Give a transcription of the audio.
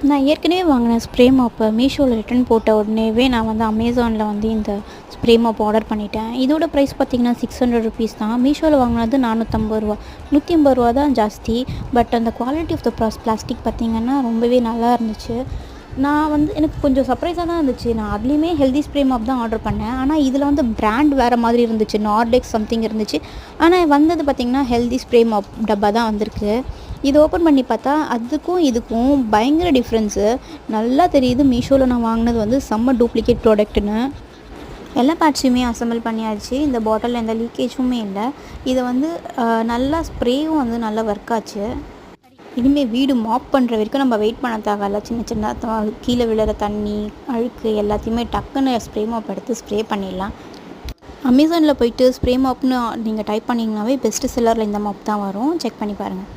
நான் ஏற்கனவே வாங்கின ஸ்ப்ரே மாப்பை மீஷோவில் ரிட்டர்ன் போட்ட உடனேவே நான் வந்து அமேசானில் வந்து இந்த ஸ்ப்ரே மாப் ஆர்டர் பண்ணிட்டேன். இதோட ப்ரைஸ் பார்த்திங்கன்னா ₹600 தான். மீஷோவில் வாங்கினது ₹450. ₹150 தான் ஜாஸ்தி. பட் அந்த குவாலிட்டி ஆஃப் த பிளாஸ்டிக் பார்த்திங்கன்னா ரொம்பவே நல்லா இருந்துச்சு. நான் வந்து எனக்கு கொஞ்சம் சர்ப்ரைஸாக தான் இருந்துச்சு. நான் அதுலேயுமே ஹெல்தி ஸ்ப்ரே மாப் தான் ஆர்டர் பண்ணேன். ஆனால் இதில் வந்து பிராண்ட் வேறு மாதிரி இருந்துச்சு. நார்டெக்ஸ் சம்திங் இருந்துச்சு. ஆனால் வந்தது பார்த்திங்கன்னா ஹெல்தி ஸ்ப்ரே மாப் டப்பா தான் வந்திருக்கு. இது ஓப்பன் பண்ணி பார்த்தா அதுக்கும் இதுக்கும் பயங்கர டிஃப்ரென்ஸு நல்லா தெரியுது. மீஷோவில் நான் வாங்கினது வந்து செம்ம டூப்ளிகேட் ப்ராடக்ட்டுன்னு. எல்லா பார்ட்ஸையுமே அசெம்பிள் பண்ணியாச்சு. இந்த பாட்டிலில் எந்த லீக்கேஜுமே இல்லை. இதை வந்து நல்லா ஸ்ப்ரேவும் வந்து நல்லா ஒர்க் ஆச்சு. இனிமேல் வீடு மாப் பண்ணுற வரைக்கும் நம்ம வெயிட் பண்ண தேவையில்ல. சின்ன சின்ன கீழே விழுற தண்ணி, அழுக்கு எல்லாத்தையுமே டக்குன்னு ஸ்ப்ரே மாப் எடுத்து ஸ்ப்ரே பண்ணிடலாம். அமேசானில் போயிட்டு ஸ்ப்ரே மாப்னு நீங்கள் டைப் பண்ணிங்கனாவே பெஸ்ட் செல்லரில் இந்த மாப் தான் வரும். செக் பண்ணி பாருங்கள்.